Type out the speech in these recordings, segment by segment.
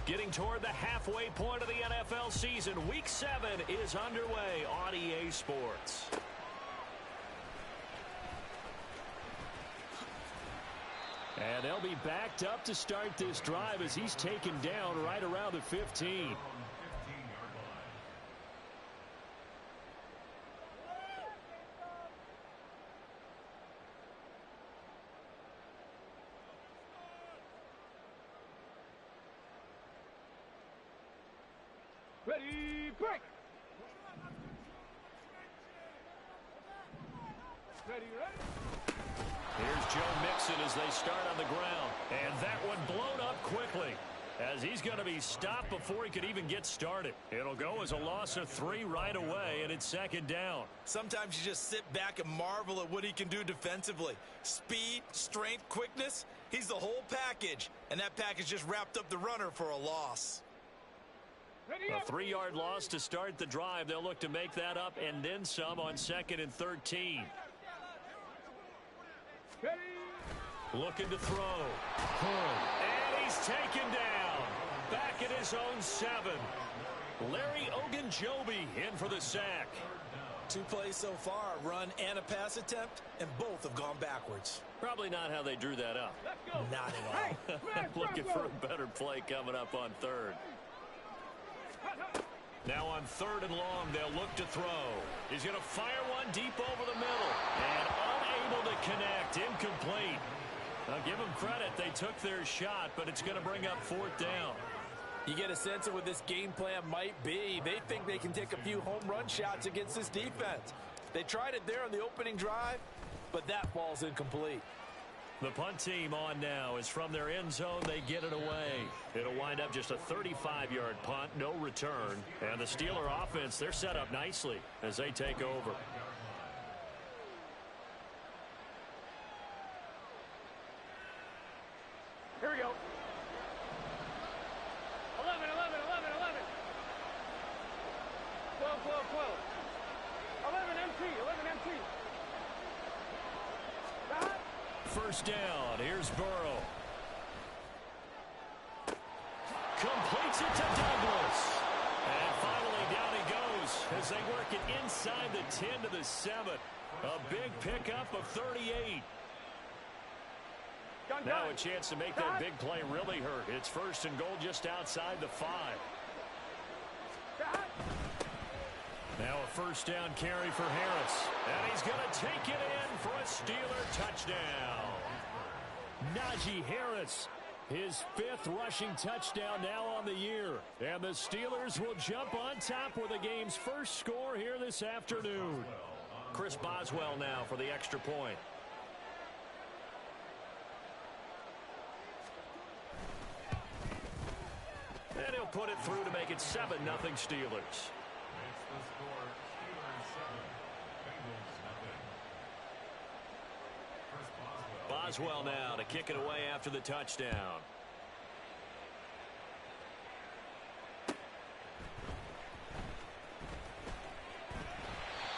Getting toward the halfway point of the NFL season. Week 7 is underway on EA Sports. And they'll be backed up to start this drive as he's taken down right around the 15. Ready, break! Ready, ready? Here's Joe Mixon as they start on the ground. And that one blown up quickly as he's going to be stopped before he could even get started. It'll go as a loss of 3 right away, and it's second down. Sometimes you just sit back and marvel at what he can do defensively. Speed, strength, quickness, he's the whole package. And that package just wrapped up the runner for a loss. A 3-yard loss to start the drive. They'll look to make that up and then some on 2nd and 13. Looking to throw. And he's taken down. Back at his own 7. Larry Ogunjobi in for the sack. 2 plays so far, a run and a pass attempt, and both have gone backwards. Probably not how they drew that up. Not at all. Looking for a better play coming up on 3rd. Now on 3rd and long, they'll look to throw. He's going to fire one deep over the middle. And unable to connect. Incomplete. I'll give them credit. They took their shot, but it's going to bring up 4th down. You get a sense of what this game plan might be. They think they can take a few home run shots against this defense. They tried it there on the opening drive, but that ball's incomplete. The punt team on now is from their end zone. They get it away. It'll wind up just a 35-yard punt, no return. And the Steeler offense, they're set up nicely as they take over. Here we go. 11, 11, 11, 11. 12, 12, 12. 11 MT, 11 MT. First down. Here's Burrow. Completes it to Douglas. And finally down he goes as they work it inside the 10 to the 7. A big pickup of 38. Now a chance to make that big play really hurt. It's 1st and goal just outside the 5. Now a 1st down carry for Harris. And he's going to take it in for a Steeler touchdown. Najee Harris, his 5th rushing touchdown now on the year. And the Steelers will jump on top with the game's first score here this afternoon. Chris Boswell now for the extra point. And he'll put it through to make it 7-0 Steelers. Boswell now to kick it away after the touchdown.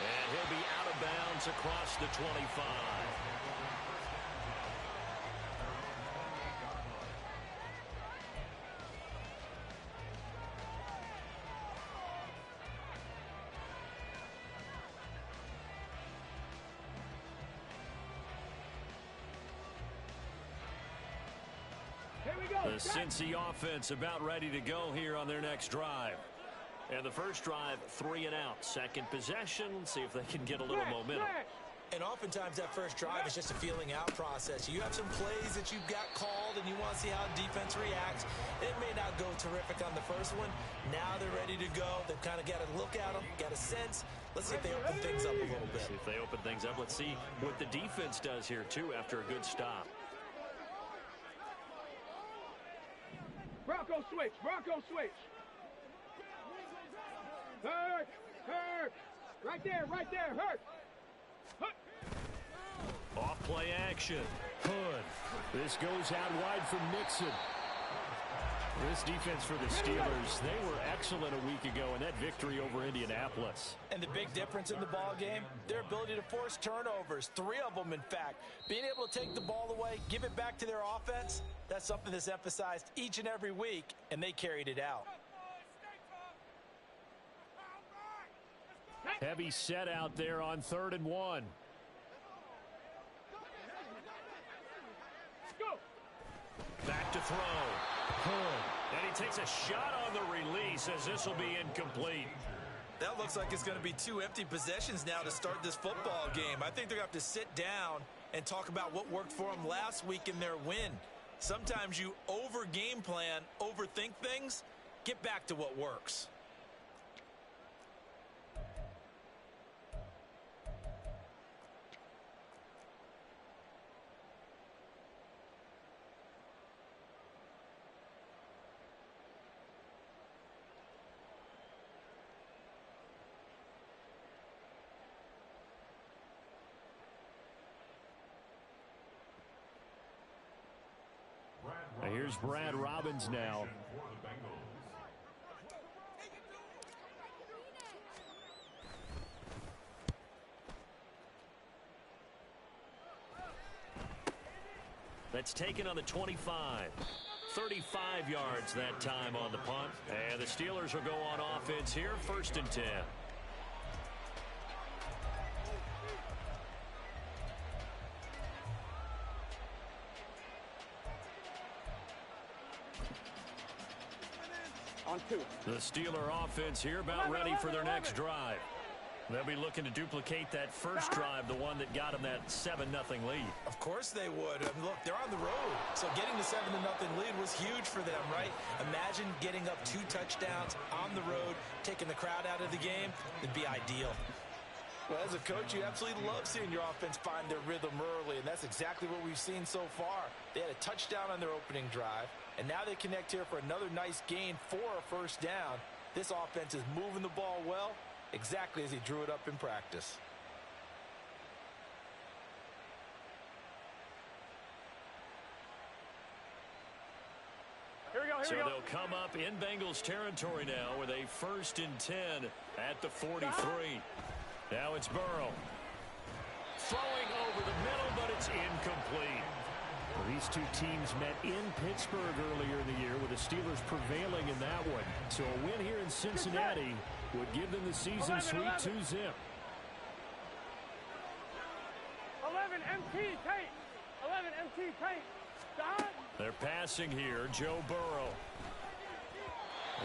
And he'll be out of bounds across the 25. The Cincy offense about ready to go here on their next drive. And the first drive, 3 and out. Second possession, see if they can get a little momentum. And oftentimes that first drive is just a feeling out process. You have some plays that you've got called and you want to see how defense reacts. It may not go terrific on the first one. Now they're ready to go. They've kind of got a look at them, got a sense. Let's see if they open things up a little bit. See if they open things up. Let's see what the defense does here, too, after a good stop. Bronco switch, Bronco switch. Hurt, hurt. Right there, hurt. Off play action. Hood. This goes out wide from Mixon. This defense for the Steelers, they were excellent a week ago in that victory over Indianapolis. And the big difference in the ball game, their ability to force turnovers, 3 of them in fact. Being able to take the ball away, give it back to their offense, that's something that's emphasized each and every week, and they carried it out. Heavy set out there on 3rd and 1. Back to throw. And he takes a shot on the release as this will be incomplete. That looks like it's going to be 2 empty possessions now to start this football game. I think they're going to have to sit down and talk about what worked for them last week in their win. Sometimes you over-game plan, overthink things, get back to what works. Here's Brad Robbins now. That's taken on the 25. 35 yards that time on the punt. And the Steelers will go on offense here, 1st and 10. On 2. The Steeler offense here about ready for their next drive. They'll be looking to duplicate that first drive, the one that got them that 7-0 lead. Of course they would. I mean, look, they're on the road. So getting the 7-0 lead was huge for them, right? Imagine getting up 2 touchdowns on the road, taking the crowd out of the game. It'd be ideal. Well, as a coach, you absolutely love seeing your offense find their rhythm early, and that's exactly what we've seen so far. They had a touchdown on their opening drive, and now they connect here for another nice gain for a 1st down. This offense is moving the ball well, exactly as he drew it up in practice. Here we go, So they'll come up in Bengals territory now with a 1st and 10 at the 43. Now it's Burrow. Throwing over the middle, but it's incomplete. Well, these 2 teams met in Pittsburgh earlier in the year with the Steelers prevailing in that one. So a win here in Cincinnati would give them the season sweep 2-zip. 11 MT tape. 11 MT tape. Stop. They're passing here, Joe Burrow.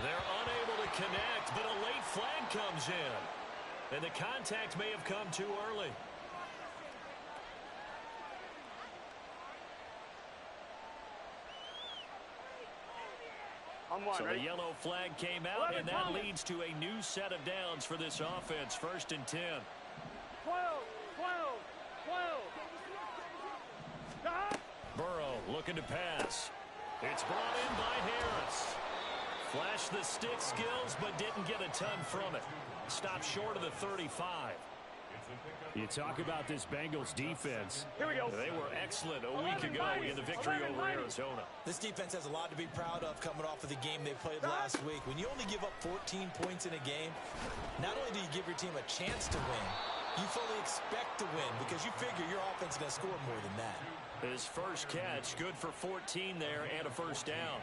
They're unable to connect, but a late flag comes in. And the contact may have come too early. So the yellow flag came out, and that leads to a new set of downs for this offense. 1st and 10. 12. Stop. Burrow looking to pass. It's brought in by Harris. Flashed the stick skills, but didn't get a ton from it. Stopped short of the 35. You talk about this Bengals defense. Here we go. They were excellent a week ago in the victory over Arizona. This defense has a lot to be proud of coming off of the game they played last week. When you only give up 14 points in a game, not only do you give your team a chance to win, you fully expect to win because you figure your offense is going to score more than that. His first catch, good for 14 there and a 1st down.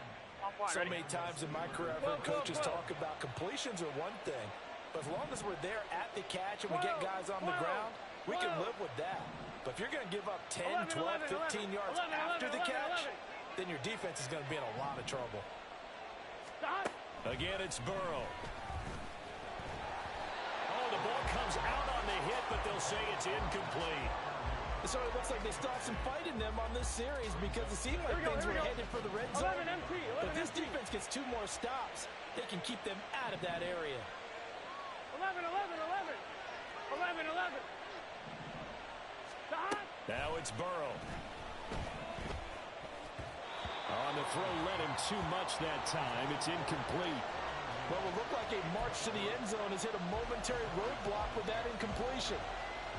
So many times in my career, I've heard coaches talk about completions are one thing, but as long as we're there at the catch and we get guys on the ground, we can live with that. But if you're going to give up 10, 12, 15 yards after the catch, then your defense is going to be in a lot of trouble. Again, it's Burrow. Oh, the ball comes out on the hit, but they'll say it's incomplete. So it looks like they still have some fight in them on this series because it seemed like things were headed for the red zone. But this defense gets 2 more stops. They can keep them out of that area. 11. Stop. Now it's Burrow. On the throw, led him too much that time. It's incomplete. What will look like a march to the end zone has hit a momentary roadblock with that incompletion.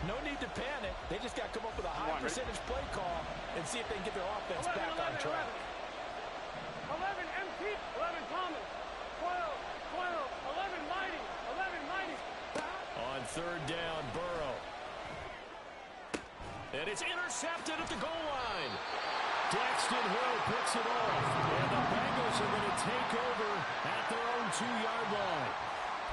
No need to panic. They just got to come up with a high percentage play call and see if they can get their offense back on track. 11 MT 11 Thomas. 12, 11 Mighty. 11 Mighty. On third down, Burrow. And it's intercepted at the goal line. Daxton Hill picks it off. And the Bengals are going to take over at their own 2-yard line.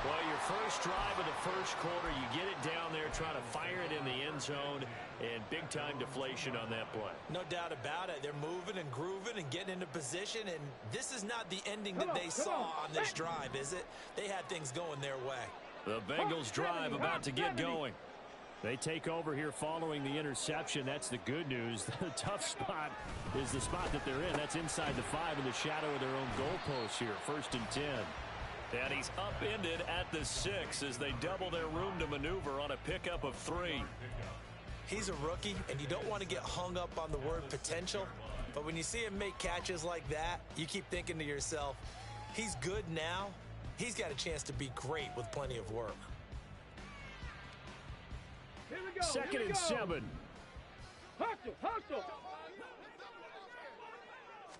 Well, your first drive of the first quarter, you get it down there, trying to fire it in the end zone, and big-time deflation on that play. No doubt about it. They're moving and grooving and getting into position, and this is not the ending that they saw on this drive, is it? They had things going their way. The Bengals drive about to get going. They take over here following the interception. That's the good news. The tough spot is the spot that they're in. That's inside the 5 in the shadow of their own goalpost here. 1st and 10. And he's upended at the 6 as they double their room to maneuver on a pickup of 3. He's a rookie, and you don't want to get hung up on the word potential. But when you see him make catches like that, you keep thinking to yourself, he's good now. He's got a chance to be great with plenty of work. Here we go. 2nd and 7. Hustle.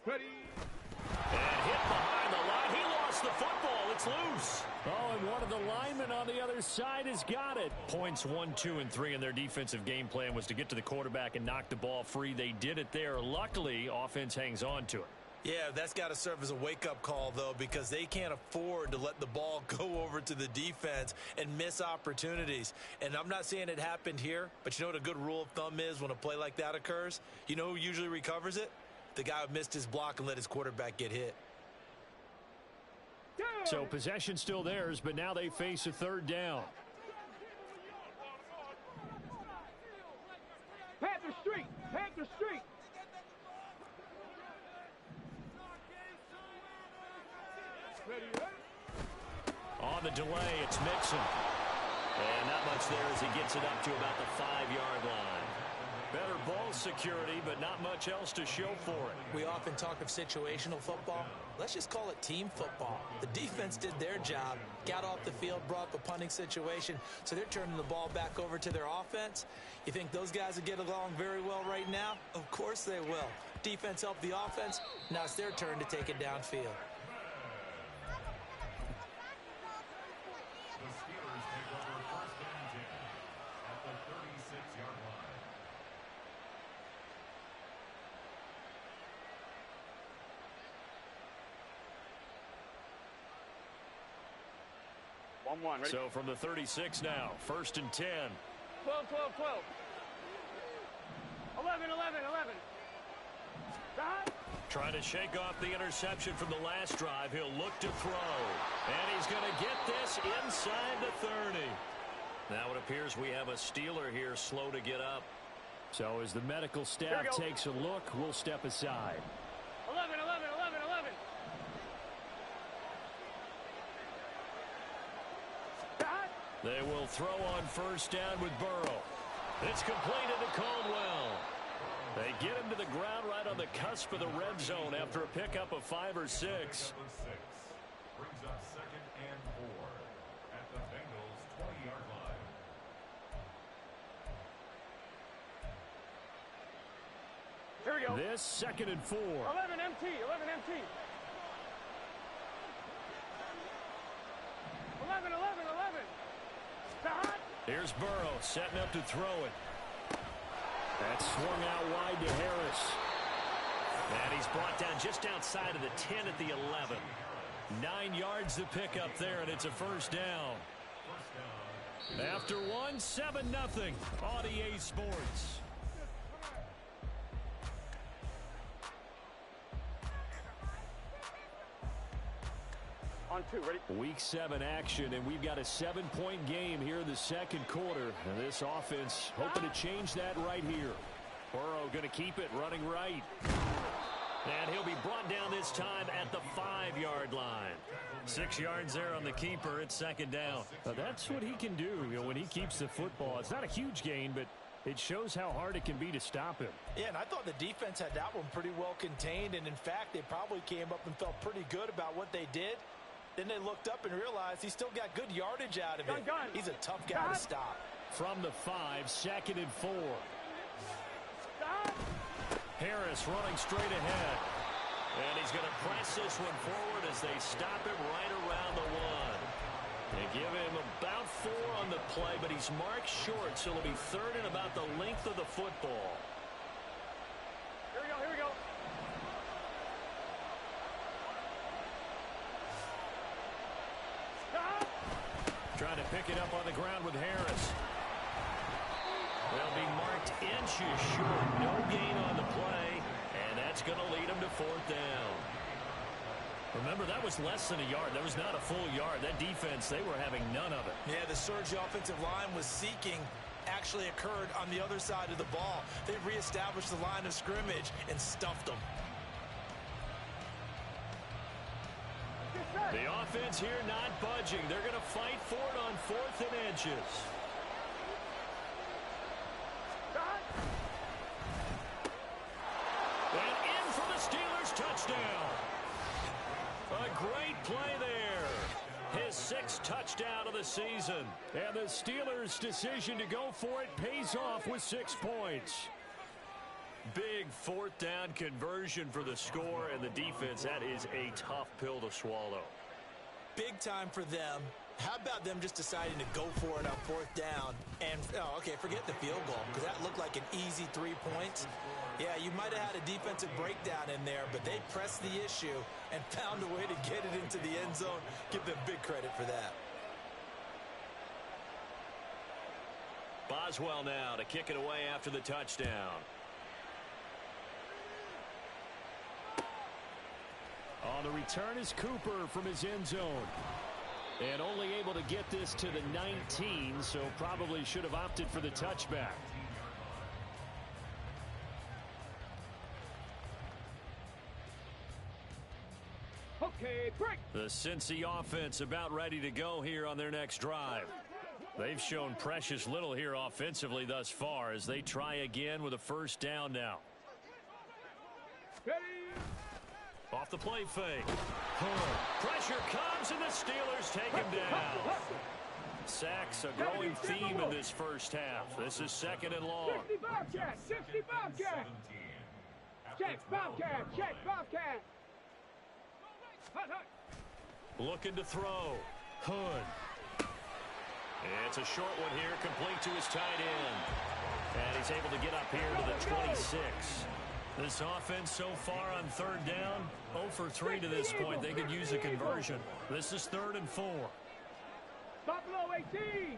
Ready. And hit behind the line. He lost the football. It's loose. Oh, and one of the linemen on the other side has got it. Points 1, 2, and 3 in their defensive game plan was to get to the quarterback and knock the ball free. They did it there. Luckily, offense hangs on to it. Yeah, that's got to serve as a wake-up call, though, because they can't afford to let the ball go over to the defense and miss opportunities. And I'm not saying it happened here, but you know what a good rule of thumb is when a play like that occurs? You know who usually recovers it? The guy who missed his block and let his quarterback get hit. So possession still theirs, but now they face a 3rd down. Panther Street. Ready. On the delay, it's Mixon. And not much there as he gets it up to about the 5-yard line. Better ball security, but not much else to show for it. We often talk of situational football. Let's just call it team football. The defense did their job, got off the field, brought up a punting situation, so they're turning the ball back over to their offense. You think those guys will get along very well right now? Of course they will. Defense helped the offense. Now it's their turn to take it downfield. Ready. So from the 36 now, 1st and 10. 12. 11. Trying to shake off the interception from the last drive. He'll look to throw. And he's going to get this inside the 30. Now it appears we have a Steeler here slow to get up. So as the medical staff takes a look, we'll step aside. 11. They will throw on 1st down with Burrow. It's completed to Caldwell. They get him to the ground right on the cusp of the red zone after a pickup of 5 or 6. Brings up 2nd and 4 at the Bengals 20-yard line. Here we go. This 2nd and 4. 11 MT. 11. Here's Burrow setting up to throw it. That's swung out wide to Harris. And he's brought down just outside of the 10 at the 11. 9 yards to pick up there, and it's a 1st down. After 1, 7-0. On EA Sports. On 2, ready? Week 7 action, and we've got a 7-point game here in the 2nd quarter. And this offense hoping to change that right here. Burrow going to keep it running right. And he'll be brought down this time at the 5-yard line. 6 yards there on the keeper. It's 2nd down. That's what he can do, when he keeps the football. It's not a huge gain, but it shows how hard it can be to stop him. Yeah, and I thought the defense had that one pretty well contained. And, in fact, they probably came up and felt pretty good about what they did. Then they looked up and realized he still got good yardage out of it. He's a tough guy to stop. From the 5, 2nd and 4. Harris running straight ahead. And he's going to press this one forward as they stop him right around the 1. They give him about 4 on the play, but he's marked short, so it'll be third and about the length of the football. Here we go, here we go. Trying to pick it up on the ground with Harris. They'll be marked inches short. No gain on the play, and that's going to lead them to 4th down. Remember, that was less than a yard. That was not a full yard. That defense, they were having none of it. Yeah, the surge the offensive line was seeking actually occurred on the other side of the ball. They reestablished the line of scrimmage and stuffed them. The offense here not budging. They're going to fight for it on 4th and inches. And in for the Steelers touchdown. A great play there. His 6th touchdown of the season. And the Steelers' decision to go for it pays off with 6 points. Big 4th down conversion for the score and the defense. That is a tough pill to swallow. Big time for them. How about them just deciding to go for it on 4th down? And, oh, okay, forget the field goal, because that looked like an easy 3 points. Yeah, you might have had a defensive breakdown in there, but they pressed the issue and found a way to get it into the end zone. Give them big credit for that. Boswell now to kick it away after the touchdown. On the return is Cooper from his end zone. And only able to get this to the 19, so probably should have opted for the touchback. Okay, break. The Cincy offense about ready to go here on their next drive. They've shown precious little here offensively thus far as they try again with a 1st down now. Ready. Off the play fake. Pressure comes and the Steelers take him down. Sacks a growing theme in this first half. This is 2nd and long. 60 Bobcat, 60 Bobcat. Check Bobcat, check Bobcat. Looking to throw. Hood. It's a short one here, complete to his tight end. And he's able to get up here to the 26. This offense so far on 3rd down, 0 for 3 to this point. They could use a conversion. This is 3rd and 4. Buffalo 18.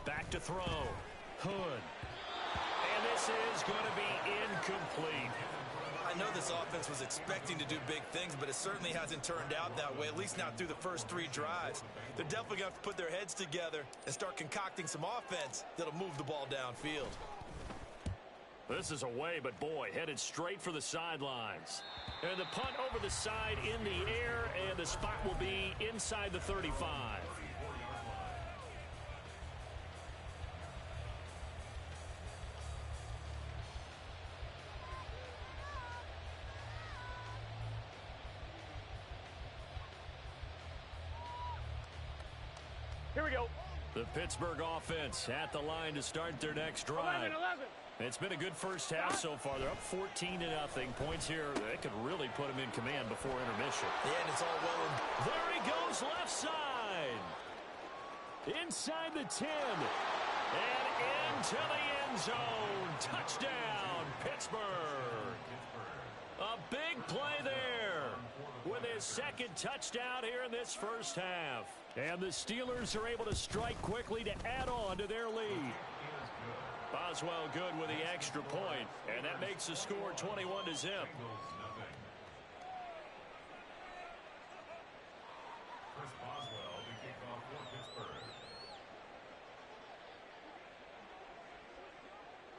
Back to throw. Hood. And this is going to be incomplete. I know this offense was expecting to do big things, but it certainly hasn't turned out that way, at least not through the first 3 drives. They're definitely going to have to put their heads together and start concocting some offense that'll move the ball downfield. This is away, but boy, headed straight for the sidelines. And the punt over the side in the air, and the spot will be inside the 35. Here we go. The Pittsburgh offense at the line to start their next drive. 11. It's been a good first half so far. They're up 14-0. Points here, that could really put them in command before intermission. Yeah, and it's all well and there he goes, left side. Inside the 10. And into the end zone. Touchdown, Pittsburgh. A big play there with his 2nd touchdown here in this first half. And the Steelers are able to strike quickly to add on to their lead. Boswell good with the extra point, and that makes the score 21-0.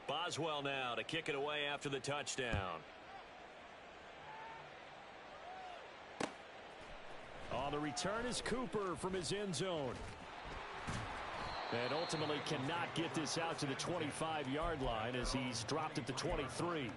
Boswell now to kick it away after the touchdown. On the return is Cooper from his end zone. And ultimately cannot get this out to the 25-yard line as he's dropped at the 23.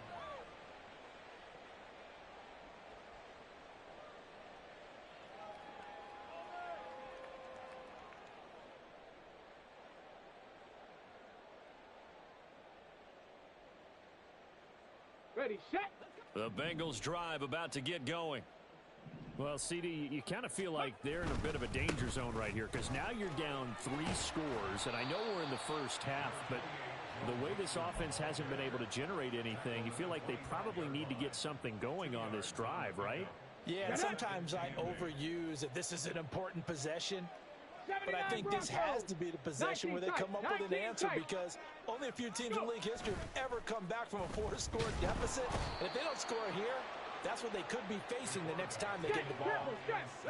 Ready, set. The Bengals drive about to get going. Well, CD, you kind of feel like they're in a bit of a danger zone right here because now you're down 3 scores, and I know we're in the first half, but the way this offense hasn't been able to generate anything, you feel like they probably need to get something going on this drive, right? Yeah, and sometimes I overuse that this is an important possession, but I think this has to be the possession where they come up with an answer because only a few teams in league history have ever come back from a 4-score deficit, and if they don't score here, that's what they could be facing the next time they get the ball.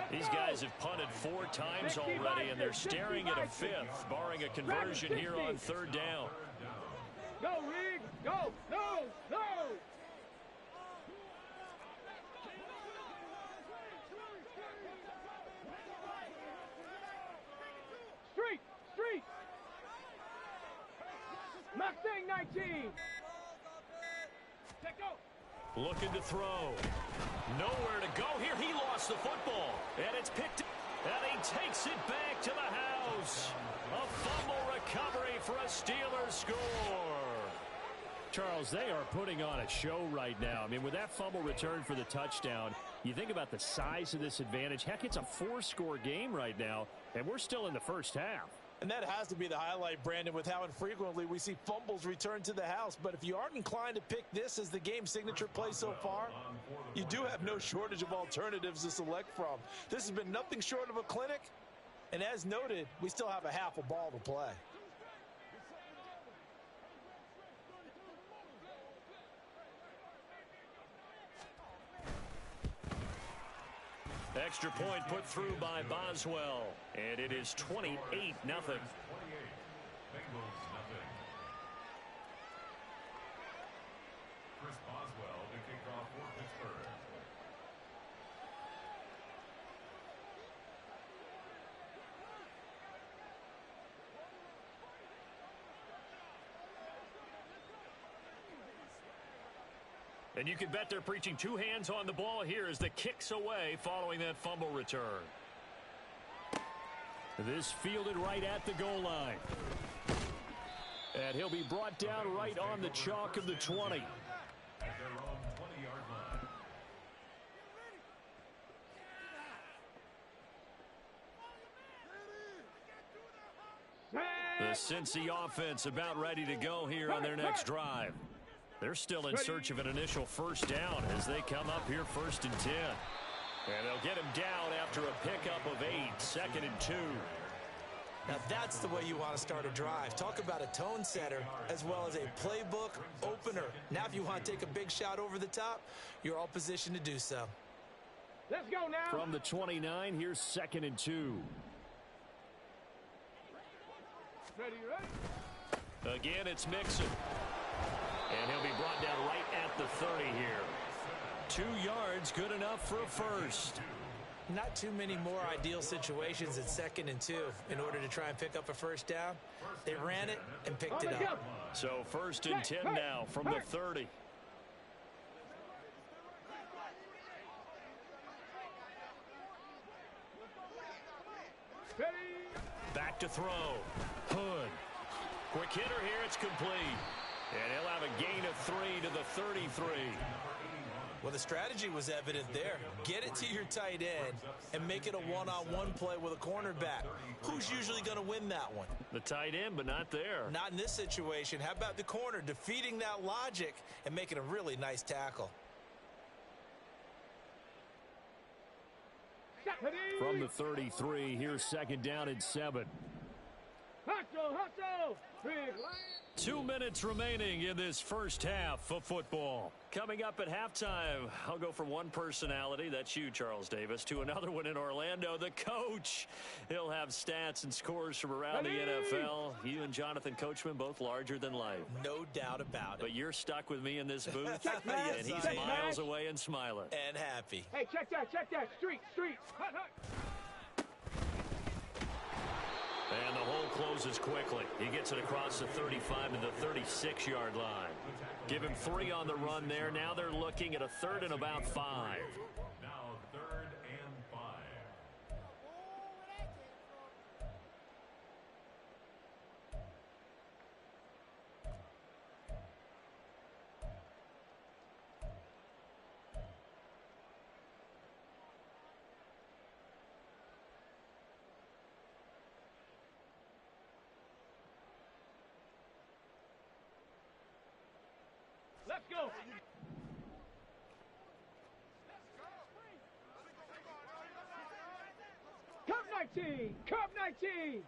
These guys have punted 4 times already, and they're staring at a 5th, barring a conversion here on 3rd down. Go, Rig! Go! No! No! Street! Street! Mustang 19! Check go! Looking to throw. Nowhere to go here. He lost the football. And it's picked up. And he takes it back to the house. A fumble recovery for a Steelers score. Charles, they are putting on a show right now. I mean, with that fumble return for the touchdown, you think about the size of this advantage. Heck, it's a 4-score game right now, and we're still in the first half. And that has to be the highlight, Brandon, with how infrequently we see fumbles return to the house. But if you aren't inclined to pick this as the game's signature play so far, you do have no shortage of alternatives to select from. This has been nothing short of a clinic. And as noted, we still have a half a ball to play. Extra point put through by Boswell. And it is 28-0. Bengals nothing. Chris Boswell to kick off for Pittsburgh. And you can bet they're preaching 2 hands on the ball here as the kick's away following that fumble return. This fielded right at the goal line. And he'll be brought down right on the chalk of the 20. At their own 20-yard line. The Cincy offense about ready to go here on their next drive. They're still in search of an initial first down as they come up here 1st and 10. And they'll get him down after a pickup of 8, 2nd and 2. Now that's the way you want to start a drive. Talk about a tone setter as well as a playbook opener. Now if you want to take a big shot over the top, you're all positioned to do so. Let's go now. From the 29, here's 2nd and 2. Ready, ready? Again, it's Mixon. And he'll be brought down right at the 30 here. 2 yards, good enough for a first. Not too many more ideal situations at 2nd and 2 in order to try and pick up a first down. They ran it and picked it up. So 1st and 10 now from the 30. Back to throw. Hood. Quick hitter here, it's complete. And he'll have a gain of 3 to the 33. Well, the strategy was evident there. Get it to your tight end and make it a one-on-one play with a cornerback. Who's usually going to win that one? The tight end, but not there. Not in this situation. How about the corner defeating that logic and making a really nice tackle? From the 33, here's 2nd down and 7. Hustle, hustle. Big line. 2 minutes remaining in this first half of football. Coming up at halftime, I'll go from one personality, that's you, Charles Davis, to another one in Orlando, the coach. He'll have stats and scores from around the NFL. You and Jonathan Coachman, both larger than life. No doubt about it. But you're stuck with me in this booth, Yes, and he's miles away and smiling. And happy. Hey, check that, check that. Street, street. Hut, hut. And the hole closes quickly. He gets it across the 35 to the 36-yard line. Give him 3 on the run there. Now they're looking at a 3rd and about 5. Now 3rd and 5. 19. Cup 19.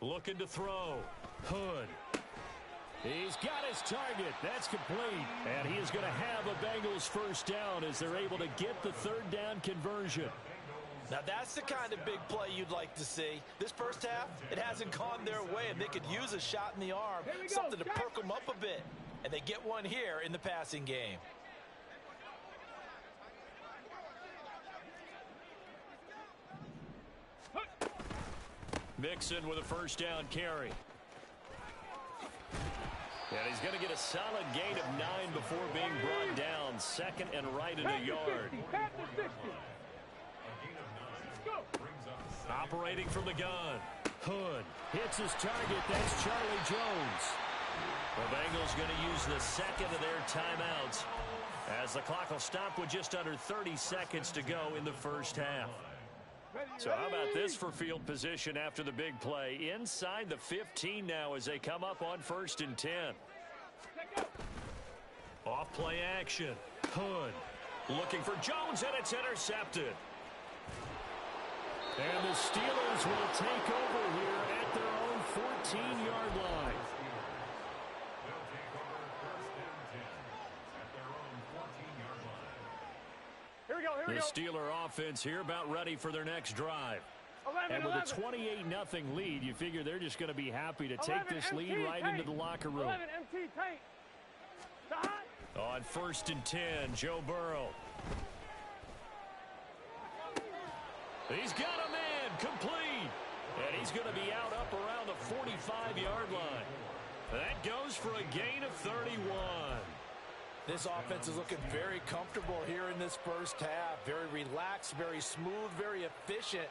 Looking to throw. Hood. He's got his target. That's complete. And he is going to have a Bengals first down as they're able to get the third down conversion. Now that's the kind of big play you'd like to see. This first half, it hasn't gone their way, and they could use a shot in the arm, something to perk them up a bit. And they get one here in the passing game. Mixon with a first down carry. And he's going to get a solid gain of 9 before being brought down. Second and right in a yard. Operating from the gun. Hood hits his target. That's Charlie Jones. The Bengals going to use the second of their timeouts as the clock will stop with just under 30 seconds to go in the first half. So how about this for field position after the big play? Inside the 15 now as they come up on 1st and 10. Off play action. Hood looking for Jones, and it's intercepted. And the Steelers will take over here at their own 14-yard line. They'll take over 1st and 10 at their own 14-yard line. Here we go, here we The go. Steeler offense here about ready for their next drive. 11, And with 11. a 28-0 lead, you figure they're just going to be happy to take 11, this lead MT, right tank. into the locker room. 11 MT tank. Side. On 1st and 10, Joe Burrow. He's got a man complete. And he's going to be out up around the 45-yard line. That goes for a gain of 31. This offense is looking very comfortable here in this first half. Very relaxed, very smooth, very efficient.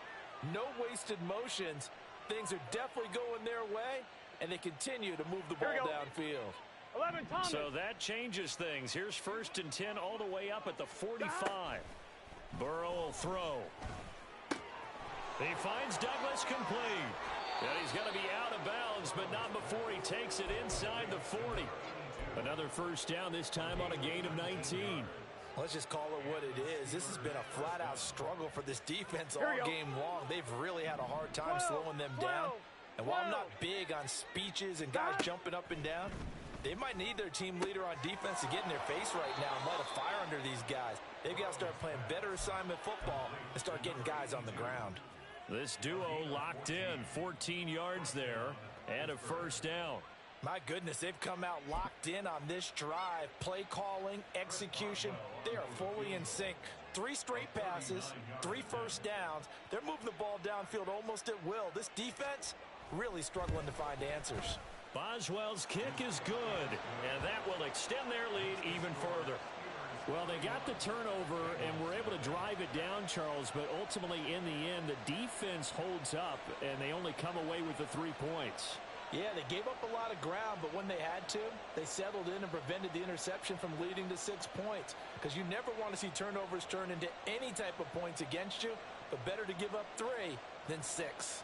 No wasted motions. Things are definitely going their way, and they continue to move the ball downfield. 11 Thomas. So that changes things. Here's 1st and 10 all the way up at the 45. Burrow will throw. He finds Douglas complete. And he's going to be out of bounds, but not before he takes it inside the 40. Another first down, this time on a gain of 19. Let's just call it what it is. This has been a flat-out struggle for this defense all game long. They've really had a hard time slowing them down. And while I'm not big on speeches and guys jumping up and down, they might need their team leader on defense to get in their face right now and light a fire under these guys. They've got to start playing better assignment football and start getting guys on the ground. This duo locked in, 14 yards there, and a first down. My goodness, they've come out locked in on this drive. Play calling, execution, they are fully in sync. 3 straight passes, 3 first downs. They're moving the ball downfield almost at will. This defense really struggling to find answers. Boswell's kick is good, and that will extend their lead even further. Well, they got the turnover and were able to drive it down, Charles, but ultimately in the end, the defense holds up, and they only come away with the 3 points. Yeah, they gave up a lot of ground, but when they had to, they settled in and prevented the interception from leading to 6 points. Because you never want to see turnovers turn into any type of points against you, but better to give up 3 than 6.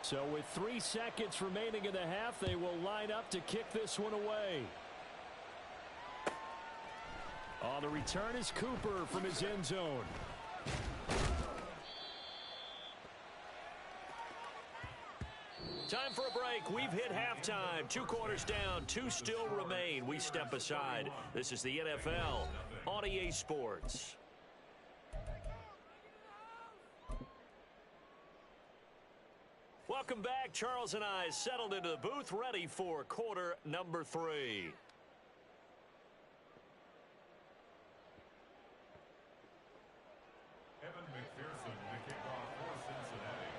So with 3 seconds remaining in the half, they will line up to kick this one away. On the return is Cooper from his end zone. Time for a break. We've hit halftime. 2 quarters down, 2 still remain. We step aside. This is the NFL on EA Sports. Welcome back. Charles and I settled into the booth, ready for quarter number 3. Evan McPherson, the kickoff for Cincinnati.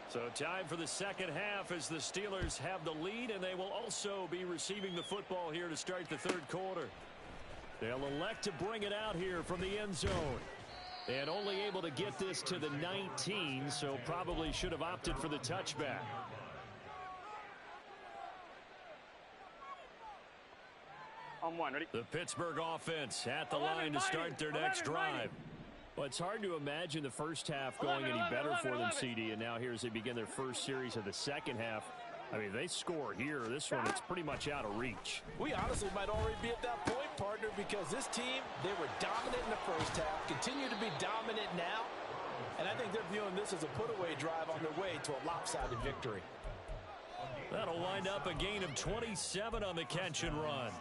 So time for the second half as the Steelers have the lead, and they will also be receiving the football here to start the third quarter. They'll elect to bring it out here from the end zone. And only able to get this to the 19, so probably should have opted for the touchback. On 1, ready? The Pittsburgh offense at the line to start their next drive. Well, it's hard to imagine the first half going any better for them, CD, and now here as they begin their first series of the second half. I mean, they score here. This one, it's pretty much out of reach. We honestly might already be at that point partner, because this team, they were dominant in the first half, continue to be dominant now, and I think they're viewing this as a put-away drive on their way to a lopsided victory. That'll wind up a gain of 27 on the catch and run.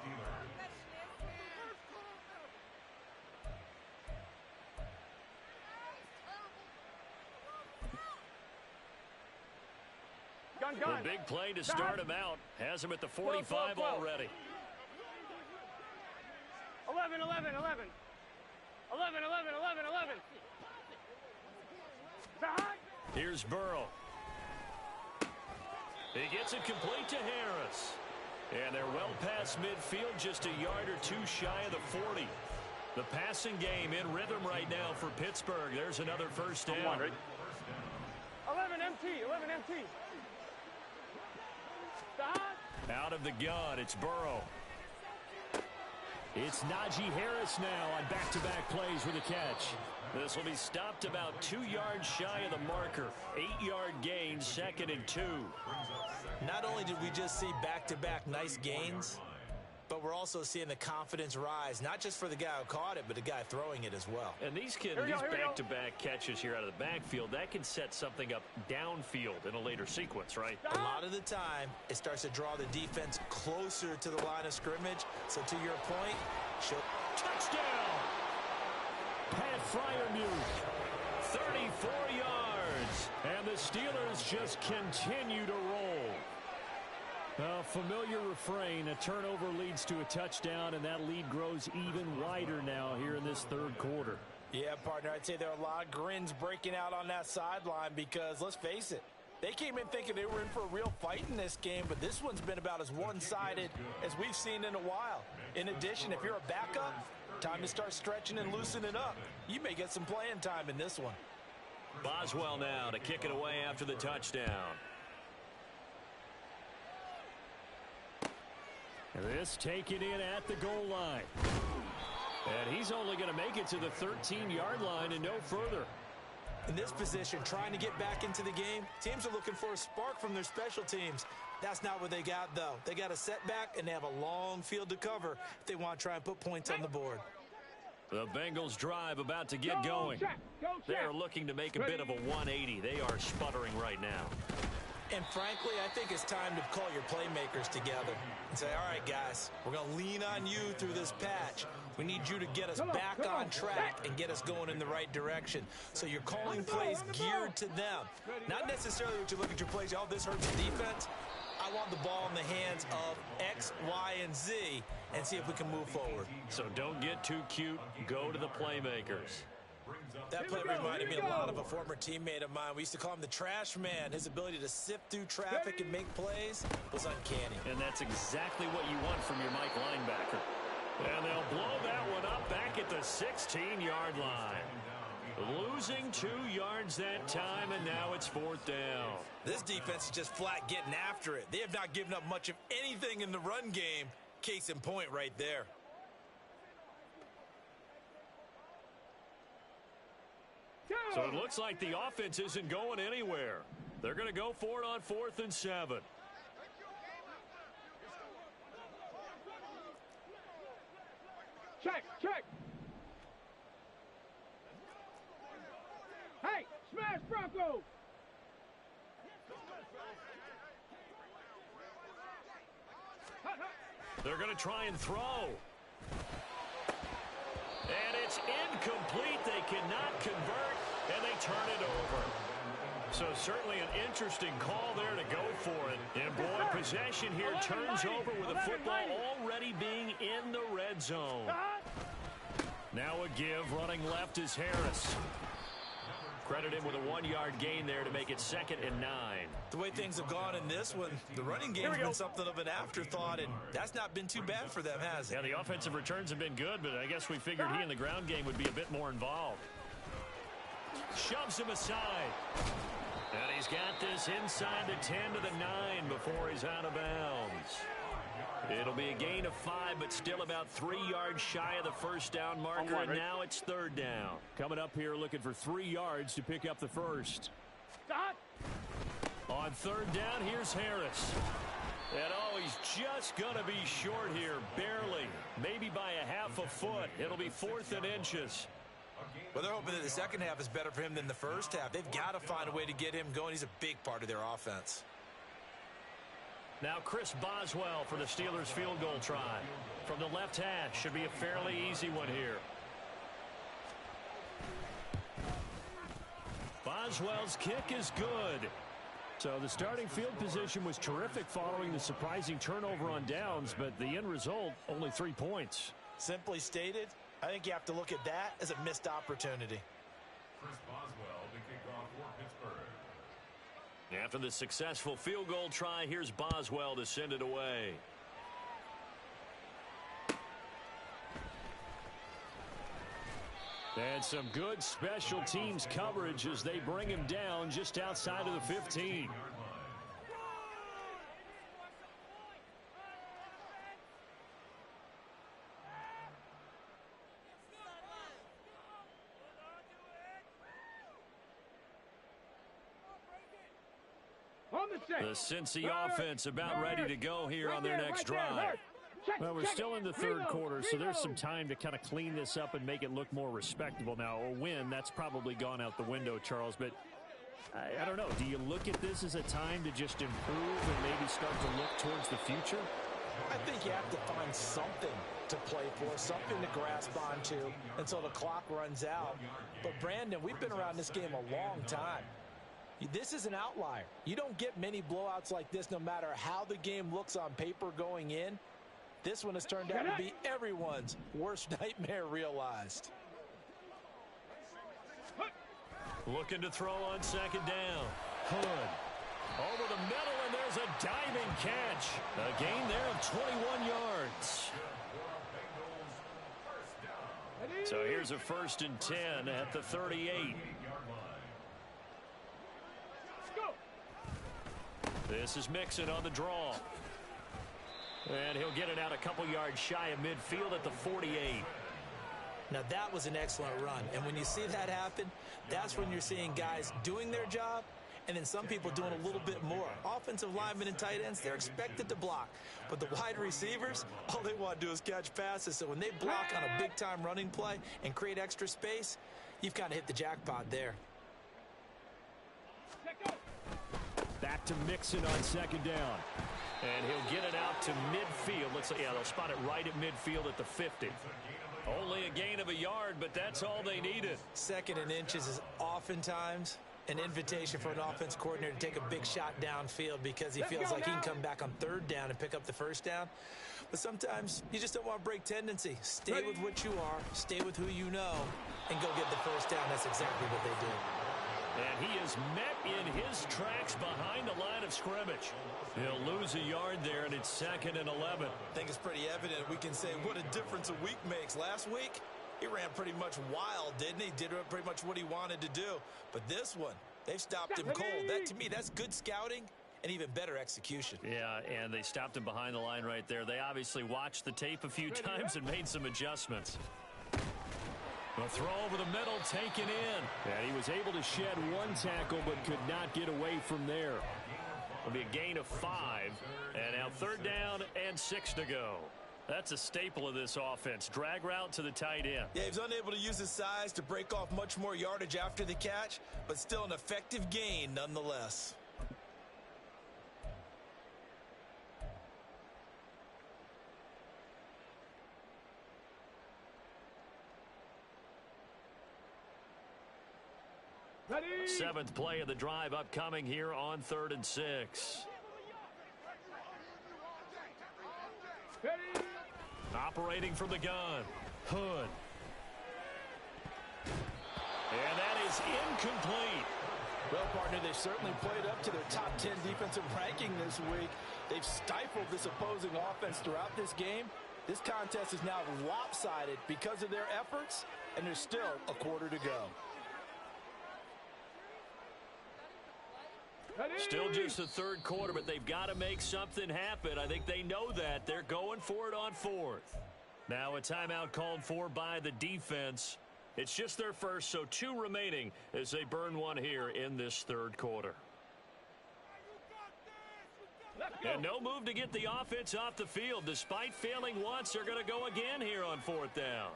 Gun. A big play to start him out. Has him at the 45 already. 11. Here's Burrow. He gets it complete to Harris. And they're well past midfield, just a yard or two shy of the 40. The passing game in rhythm right now for Pittsburgh. There's another first down. 11 MT. Out of the gun, it's Burrow. It's Najee Harris now on back-to-back plays with a catch. This will be stopped about 2 yards shy of the marker. 8-yard gain, 2nd and 2. Not only did we just see back-to-back nice gains, but we're also seeing the confidence rise, not just for the guy who caught it, but the guy throwing it as well. And these back-to-back catches here out of the backfield, that can set something up downfield in a later sequence, right? A lot of the time, it starts to draw the defense closer to the line of scrimmage. So to your point, touchdown! Pat Freiermuth, 34 yards. And the Steelers just continue to roll. A familiar refrain, a turnover leads to a touchdown, and that lead grows even wider now here in this third quarter. Yeah, partner, I'd say there are a lot of grins breaking out on that sideline because, let's face it, they came in thinking they were in for a real fight in this game, but this one's been about as one-sided as we've seen in a while. In addition, if you're a backup, time to start stretching and loosening up. You may get some playing time in this one. Boswell now to kick it away after the touchdown. This taken in at the goal line. And he's only going to make it to the 13-yard line and no further. In this position, trying to get back into the game, teams are looking for a spark from their special teams. That's not what they got, though. They got a setback, and they have a long field to cover if they want to try and put points on the board. The Bengals drive about to get going. They are looking to make a bit of a 180. They are sputtering right now. And frankly, I think it's time to call your playmakers together and say, all right, guys, we're going to lean on you through this patch. We need you to get us back on track and get us going in the right direction. So you're calling plays geared to them. Not necessarily what you look at your plays, oh, this hurts the defense. I want the ball in the hands of X, Y, and Z and see if we can move forward. So don't get too cute. Go to the playmakers. That play reminded me a lot of a former teammate of mine. We used to call him the trash man. His ability to sift through traffic and make plays was uncanny. And that's exactly what you want from your Mike linebacker. And they'll blow that one up back at the 16-yard line. Losing 2 yards that time, and now it's 4th down. This defense is just flat getting after it. They have not given up much of anything in the run game. Case in point right there. So it looks like the offense isn't going anywhere. They're going to go for it on 4th and 7. Check. Hey, smash Bronco. They're going to try and throw. And it's incomplete. They cannot convert, and they turn it over. So certainly an interesting call there to go for it. And boy, possession here turns over with the football already being in the red zone. Now a give, running left is Harris. Credit him with a 1-yard gain there to make it 2nd and 9. The way things have gone in this one, the running game's been something of an afterthought, and that's not been too bad for them, has it? Yeah, the offensive returns have been good, but I guess we figured he in the ground game would be a bit more involved. Shoves him aside. And he's got this inside the 10 to the 9 before he's out of bounds. It'll be a gain of 5, but still about 3 yards shy of the first down marker, and now it's 3rd down. Coming up here looking for 3 yards to pick up the first. On 3rd down, here's Harris. And oh, he's just going to be short here, barely. Maybe by a half a foot. It'll be 4th and inches. Well, they're hoping that the second half is better for him than the first half. They've got to find a way to get him going. He's a big part of their offense. Now Chris Boswell for the Steelers field goal try. From the left hash, should be a fairly easy one here. Boswell's kick is good. So the starting field position was terrific following the surprising turnover on downs, but the end result, only 3 points. Simply stated, I think you have to look at that as a missed opportunity. Chris Boswell, the kickoff for Pittsburgh. After the successful field goal try, here's Boswell to send it away. And some good special teams coverage as they bring him down just outside of the 15. The Cincy offense about ready to go here on their next drive. Well, we're still in the third quarter, so there's some time to kind of clean this up and make it look more respectable. Now, a win, that's probably gone out the window, Charles, but I don't know. Do you look at this as a time to just improve and maybe start to look towards the future? I think you have to find something to play for, something to grasp onto until the clock runs out. But, Brandon, we've been around this game a long time. This is an outlier. You don't get many blowouts like this no matter how the game looks on paper going in. This one has turned out to be everyone's worst nightmare realized. Looking to throw on second down. Hood over the middle, and there's a diving catch. A gain there of 21 yards. So here's a 1st and 10 at the 38. This is Mixon on the draw. And he'll get it out a couple yards shy of midfield at the 48. Now, that was an excellent run. And when you see that happen, that's when you're seeing guys doing their job and then some people doing a little bit more. Offensive linemen and tight ends, they're expected to block. But the wide receivers, all they want to do is catch passes. So when they block on a big-time running play and create extra space, you've kind of hit the jackpot there. Back to Mixon on second down. And he'll get it out to midfield. Looks like, yeah, they'll spot it right at midfield at the 50. Only a gain of a yard, but that's all they needed. 2nd and inches is oftentimes an invitation for an offense coordinator to take a big shot downfield because he feels like he can come back on 3rd down and pick up the 1st down. But sometimes you just don't want to break tendency. Stay with what you are, stay with who you know, and go get the 1st down. That's exactly what they did. And he is met in his tracks behind the line of scrimmage. He'll lose a yard there, and it's 2nd and 11. I think it's pretty evident. We can say what a difference a week makes. Last week, he ran pretty much wild, didn't he? Did pretty much what he wanted to do. But this one, they've stopped him cold. That, to me, that's good scouting and even better execution. Yeah, and they stopped him behind the line right there. They obviously watched the tape a few times and made some adjustments. The throw over the middle, taken in. And he was able to shed one tackle, but could not get away from there. It'll be a gain of 5. And now 3rd down and 6 to go. That's a staple of this offense. Drag route to the tight end. Yeah, he was unable to use his size to break off much more yardage after the catch, but still an effective gain nonetheless. Ready? 7th play of the drive upcoming here on 3rd and 6. Ready? Operating from the gun. Hood. And that is incomplete. Well, partner, they certainly played up to their top 10 defensive ranking this week. They've stifled this opposing offense throughout this game. This contest is now lopsided because of their efforts, and there's still a quarter to go. Still just the 3rd quarter, but they've got to make something happen. I think they know that. They're going for it on 4th. Now a timeout called for by the defense. It's just their first, so 2 remaining as they burn one here in this 3rd quarter. And no move to get the offense off the field. Despite failing once, they're going to go again here on 4th down.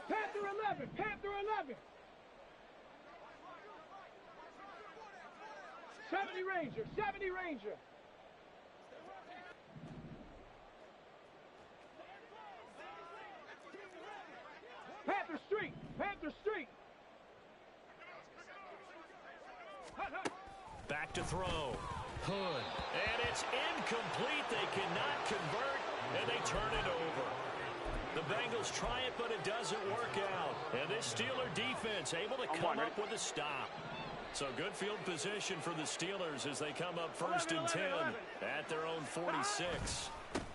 Panther 11, Panther 11. 70 Ranger, 70 Ranger. Panther Street, Panther Street. Back to throw. Hood. And it's incomplete. They cannot convert, and they turn it over. The Bengals try it, but it doesn't work out. And this Steeler defense able to come up with a stop. So good field position for the Steelers as they come up 1st and 10 at their own 46.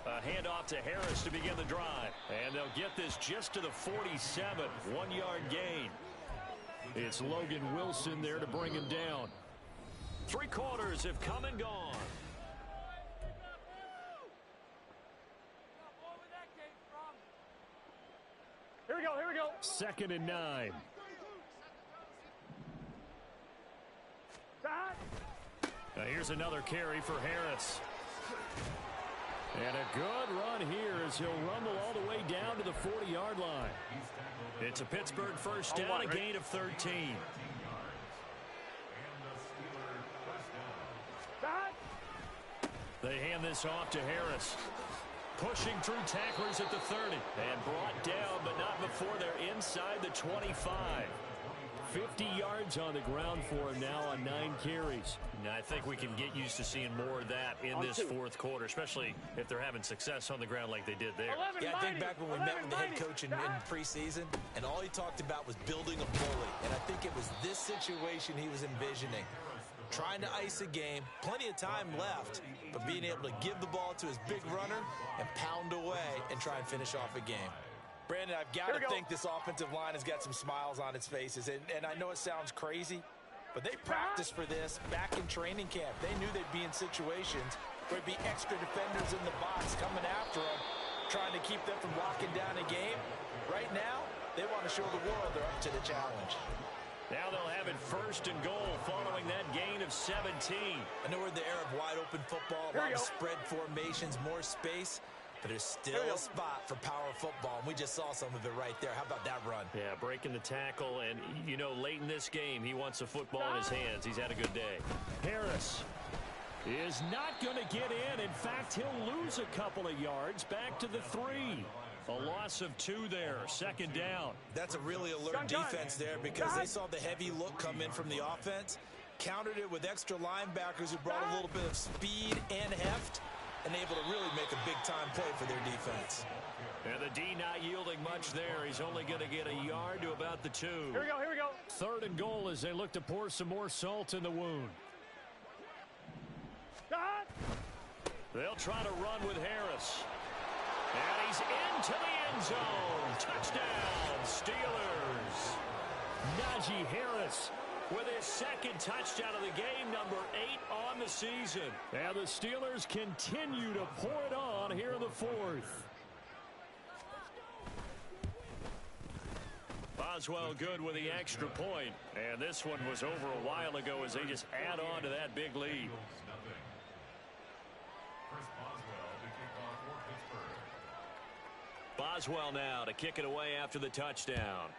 A handoff to Harris to begin the drive. And they'll get this just to the 47. 1-yard gain. It's Logan Wilson there to bring him down. 3 quarters have come and gone. Here we go, here we go. 2nd and 9. Now here's another carry for Harris. And a good run here as he'll rumble all the way down to the 40-yard line. It's a Pittsburgh first down, a gain of 13. They hand this off to Harris. Pushing through tacklers at the 30. And brought down, but not before they're inside the 25. 50 yards on the ground for him now on 9 carries. Now, I think we can get used to seeing more of that in this 4th quarter, especially if they're having success on the ground like they did there. Yeah, I think back when we met with the head coach in preseason, and all he talked about was building a bully. And I think it was this situation he was envisioning. Trying to ice a game, plenty of time left, but being able to give the ball to his big runner and pound away and try and finish off a game. Brandon, I've got to think this offensive line has got some smiles on its faces. And I know it sounds crazy, but they practiced for this back in training camp. They knew they'd be in situations where there'd be extra defenders in the box coming after them, trying to keep them from locking down a game. Right now, they want to show the world they're up to the challenge. Now they'll have it 1st and goal following that gain of 17. I know we're in the era of wide-open football, a lot of spread formations, more space. But there's still a spot for power football, and we just saw some of it right there. How about that run? Yeah, breaking the tackle, and, you know, late in this game, he wants the football in his hands. He's had a good day. Harris is not going to get in. In fact, he'll lose a couple of yards back to the 3. A loss of 2 there, 2nd down. That's a really alert defense there because they saw the heavy look come in from the offense, countered it with extra linebackers who brought a little bit of speed and heft, and able to really make a big-time play for their defense. And the D not yielding much there. He's only going to get a yard to about the 2. Here we go, here we go. 3rd and goal as they look to pour some more salt in the wound. They'll try to run with Harris. And he's into the end zone. Touchdown, Steelers. Najee Harris with his 2nd touchdown of the game, number 8 on the season. And the Steelers continue to pour it on here in the 4th. Boswell good with the extra point. And this one was over a while ago as they just add on to that big lead. Boswell now to kick it away after the touchdown.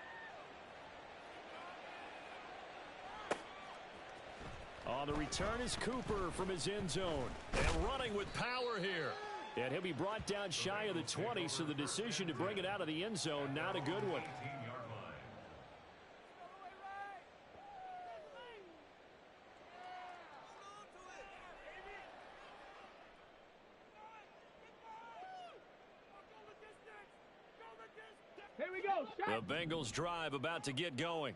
On the return is Cooper from his end zone. And running with power here. And he'll be brought down shy of the 20, so the decision to bring it out of the end zone, not a good one. Here we go. The Bengals drive about to get going.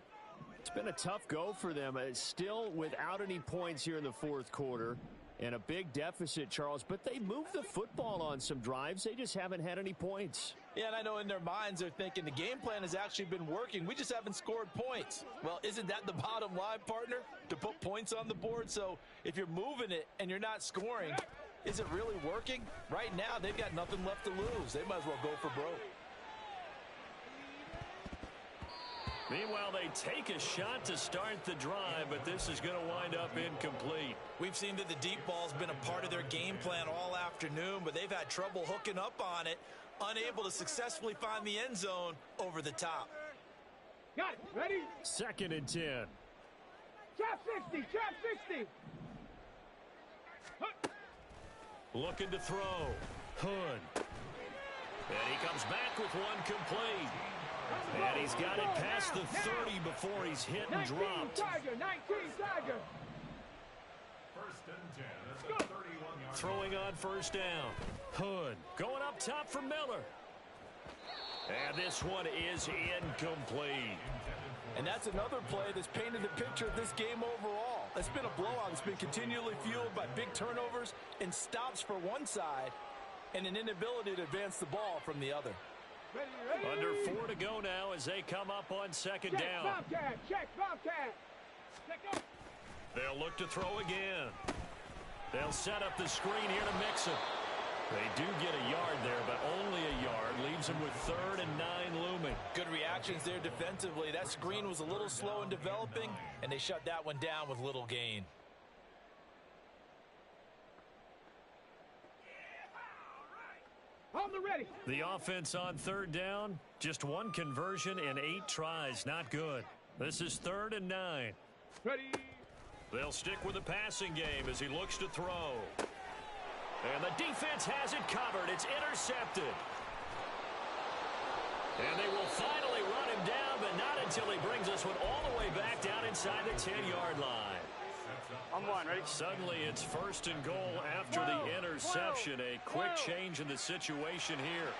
It's been a tough go for them. It's still without any points here in the 4th quarter and a big deficit, Charles. But they moved the football on some drives. They just haven't had any points. Yeah, and I know in their minds they're thinking the game plan has actually been working. We just haven't scored points. Well, isn't that the bottom line, partner? To put points on the board? So if you're moving it and you're not scoring, is it really working? Right now, they've got nothing left to lose. They might as well go for broke. Meanwhile, they take a shot to start the drive, but this is going to wind up incomplete. We've seen that the deep ball's been a part of their game plan all afternoon, but they've had trouble hooking up on it, unable to successfully find the end zone over the top. Got it. Ready? 2nd and 10. Trap 60. Trap 60. Looking to throw. Hood. And he comes back with one complete. And he's got it past the 30 before he's hit and 19 dropped. Tiger. 19 Tiger. First and 10 at the 31-yard Throwing on first down. Hood going up top for Miller. And this one is incomplete. And that's another play that's painted the picture of this game overall. It's been a blowout. It's been continually fueled by big turnovers and stops for one side and an inability to advance the ball from the other. Ready, ready. Under 4 to go now as they come up on second Check down. Bobcat. Check Bobcat. Check up. They'll look to throw again. They'll set up the screen here to mix it. They do get a yard there, but only a yard. Leaves them with 3rd and 9 looming. Good reactions there defensively. That screen was a little slow in developing, and they shut that one down with little gain. On the ready. The offense on 3rd down, just 1 conversion and 8 tries. Not good. This is 3rd and 9. Ready. They'll stick with the passing game as he looks to throw. And the defense has it covered. It's intercepted. And they will finally run him down, but not until he brings this one all the way back down inside the 10-yard line. On one, ready? Suddenly it's 1st and goal after the interception. A quick change in the situation here.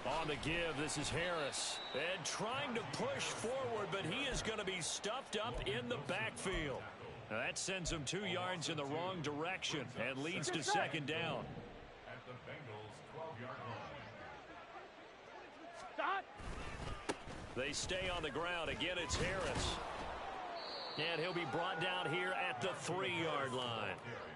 On the give, this is Harris. And trying to push forward, but he is going to be stuffed up in the backfield. Now that sends him 2 yards in the wrong direction and leads to 2nd down. at the Bengals' 12-yard line. Stop. They stay on the ground. Again, it's Harris. And he'll be brought down here at the 3-yard line.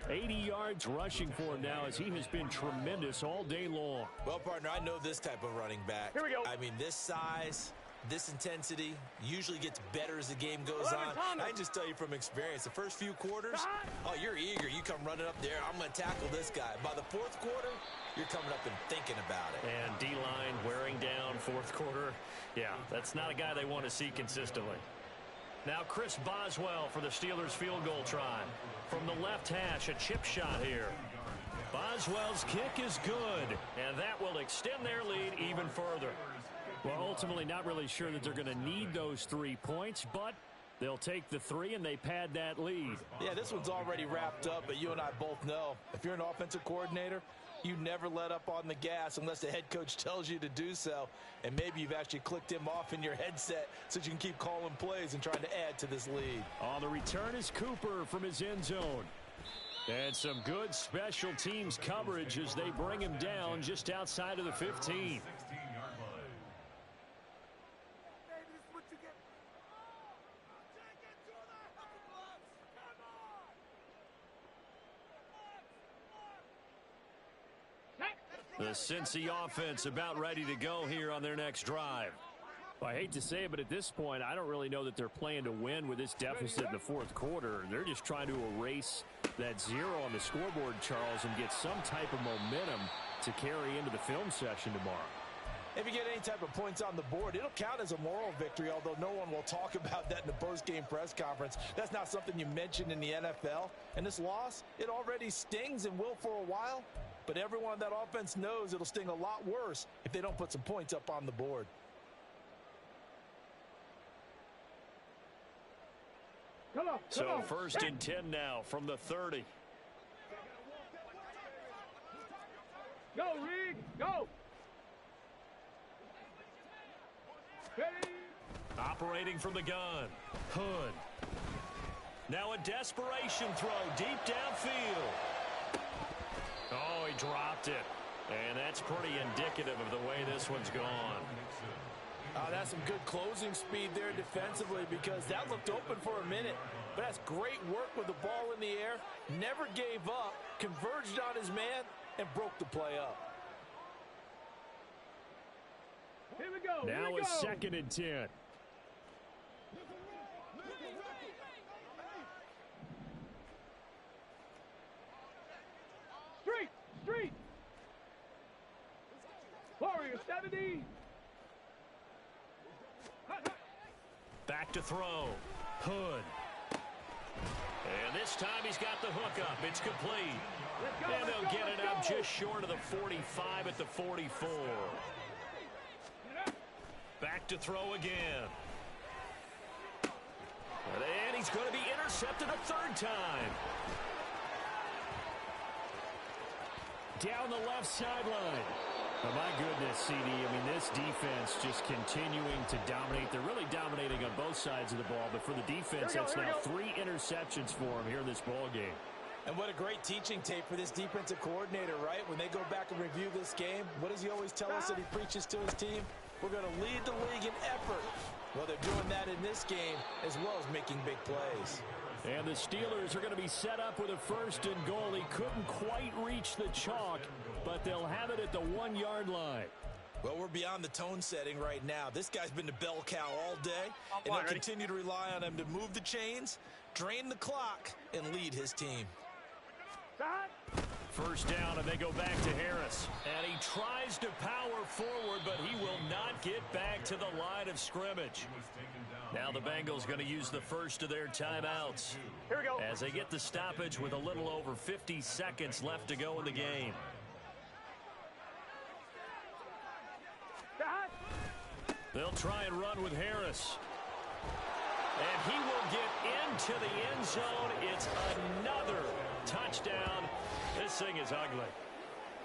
80 yards rushing for him now as he has been tremendous all day long. Well, partner, I know this type of running back. Here we go. I mean, this size, this intensity usually gets better as the game goes on. I can just tell you from experience, the first few quarters, oh, you're eager. You come running up there. I'm going to tackle this guy. By the 4th quarter, you're coming up and thinking about it. And D-line wearing down 4th quarter. Yeah, that's not a guy they want to see consistently. Now Chris Boswell for the Steelers field goal try. From the left hash, a chip shot here. Boswell's kick is good, and that will extend their lead even further. Well, ultimately not really sure that they're going to need those 3 points, but they'll take the 3 and they pad that lead. Yeah, this one's already wrapped up, but you and I both know if you're an offensive coordinator, you never let up on the gas unless the head coach tells you to do so. And maybe you've actually clicked him off in your headset so you can keep calling plays and trying to add to this lead. On the return is Cooper from his end zone. And some good special teams coverage as they bring him down just outside of the 15. 16-yard line. The Cincy offense about ready to go here on their next drive. I hate to say it, but at this point, I don't really know that they're playing to win with this deficit in the 4th quarter. They're just trying to erase that 0 on the scoreboard, Charles, and get some type of momentum to carry into the film session tomorrow. If you get any type of points on the board, it'll count as a moral victory, although no one will talk about that in the post-game press conference. That's not something you mentioned in the NFL. And this loss, it already stings and will for a while. But everyone on that offense knows it'll sting a lot worse if they don't put some points up on the board. Come on. So 1st and 10 now from the 30. Go, Reed. Go. Ready. Operating from the gun. Hood. Now a desperation throw deep downfield. Oh, he dropped it. And that's pretty indicative of the way this one's gone. That's some good closing speed there defensively because that looked open for a minute. But that's great work with the ball in the air. Never gave up, converged on his man, and broke the play up. Here we go. Now a 2nd and 10. Street. Warrior 70. Back to throw. Hood. And this time he's got the hook up. It's complete. And they'll get it up just short of the 45 at the 44. Back to throw again. And he's going to be intercepted a 3rd time. Down the left sideline. Oh, my goodness, CD. I mean, this defense just continuing to dominate. They're really dominating on both sides of the ball. But for the defense, that's now 3 interceptions for him here in this ball game. And what a great teaching tape for this defensive coordinator, right? When they go back and review this game, what does he always tell us that he preaches to his team? We're going to lead the league in effort. Well, they're doing that in this game as well as making big plays. And the Steelers are going to be set up with a 1st and goal. He couldn't quite reach the chalk, but they'll have it at the 1-yard line. Well, we're beyond the tone setting right now. This guy's been the bell cow all day, and they'll continue to rely on him to move the chains, drain the clock, and lead his team. 1st down, and they go back to Harris. And he tries to power forward, but he will not get back to the line of scrimmage. Now the Bengals going to use the first of their timeouts. Here we go. As they get the stoppage with a little over 50 seconds left to go in the game. They'll try and run with Harris. And he will get into the end zone. It's another touchdown. This thing is ugly.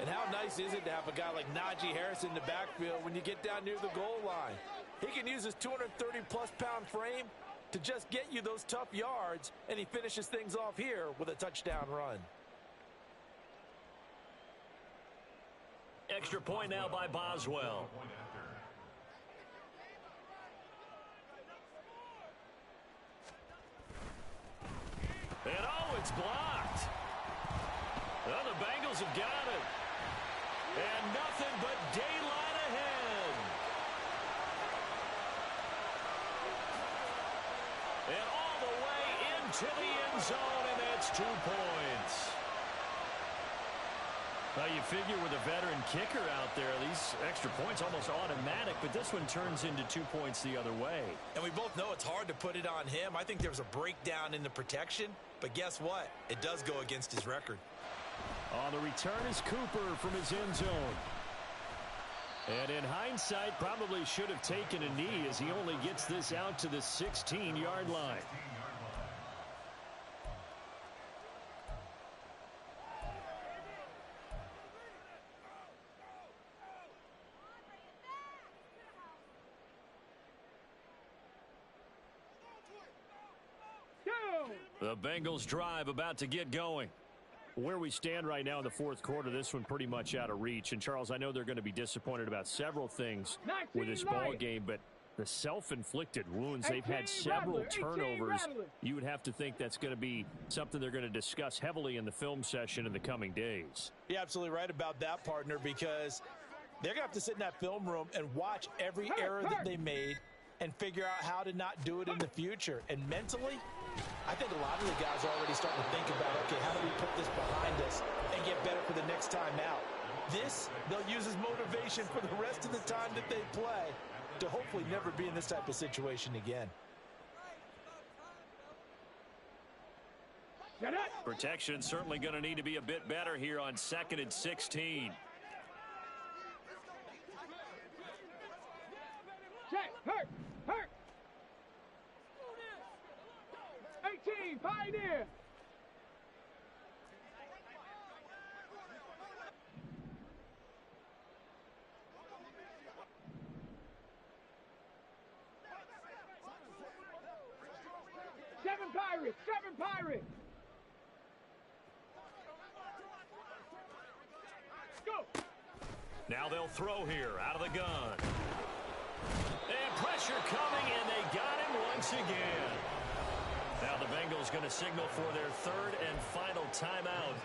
And how nice is it to have a guy like Najee Harris in the backfield when you get down near the goal line? He can use his 230-plus pound frame to just get you those tough yards, and he finishes things off here with a touchdown run. Extra point now by Boswell. And oh, it's blocked. Well, the Bengals have got it. And nothing but daylight ahead. And all the way into the end zone, and that's 2 points. Now, you figure with a veteran kicker out there, these extra points almost automatic, but this one turns into 2 points the other way. And we both know it's hard to put it on him. I think there was a breakdown in the protection, but guess what? It does go against his record. On the return is Cooper from his end zone. And in hindsight, probably should have taken a knee as he only gets this out to the 16-yard line. The Bengals drive about to get going. Where we stand right now in the 4th quarter, this one pretty much out of reach. And, Charles, I know they're going to be disappointed about several things with this ball game, but the self-inflicted wounds, they've had several turnovers. You would have to think that's going to be something they're going to discuss heavily in the film session in the coming days. You're absolutely right about that, partner, because they're going to have to sit in that film room and watch every error that they made and figure out how to not do it in the future. And mentally, I think a lot of the guys are already starting to think about, okay, how do we put this behind us and get better for the next time out? This, they'll use as motivation for the rest of the time that they play to hopefully never be in this type of situation again. Protection certainly going to need to be a bit better here on 2nd and 16. Check, hurt. 18, Pioneer. Seven Pirates. Go. Now they'll throw here out of the gun. And pressure coming, and they got him once again. Now the Bengals going to signal for their 3rd and final timeout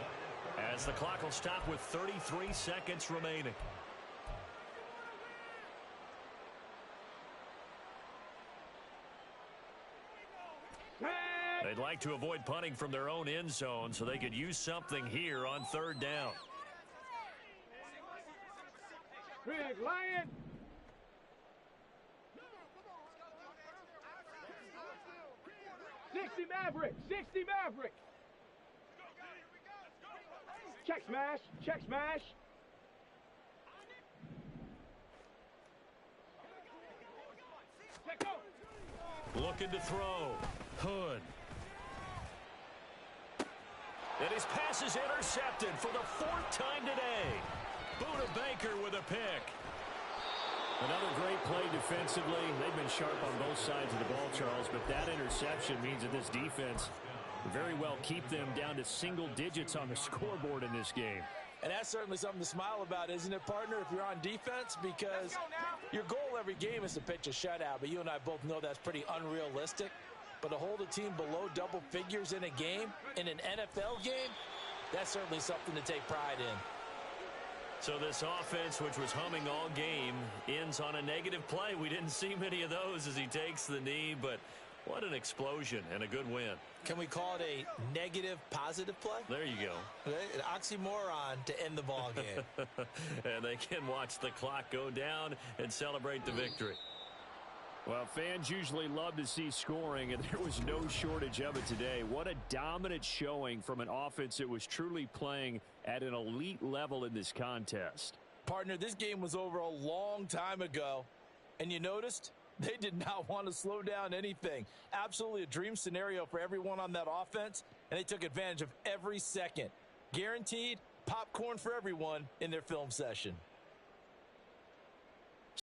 as the clock will stop with 33 seconds remaining. They'd like to avoid punting from their own end zone so they could use something here on third down. Big Lion. Maverick. 60 Maverick. Check smash. Check smash. Check go. Looking to throw. Hood. And his pass is intercepted for the 4th time today. Buda Baker with a pick. Another great play defensively. They've been sharp on both sides of the ball, Charles, but that interception means that this defense very well keep them down to single digits on the scoreboard in this game. And that's certainly something to smile about, isn't it, partner, if you're on defense? Because your goal every game is to pitch a shutout, but you and I both know that's pretty unrealistic. But to hold a team below double figures in a game, in an NFL game, that's certainly something to take pride in. So this offense, which was humming all game, ends on a negative play. We didn't see many of those as he takes the knee, but what an explosion and a good win. Can we call it a negative positive play? There you go. An oxymoron to end the ball game. And they can watch the clock go down and celebrate the victory. Well, fans usually love to see scoring, and there was no shortage of it today. What a dominant showing from an offense that was truly playing at an elite level in this contest. Partner, this game was over a long time ago, and you noticed they did not want to slow down anything. Absolutely a dream scenario for everyone on that offense, and they took advantage of every second. Guaranteed popcorn for everyone in their film session.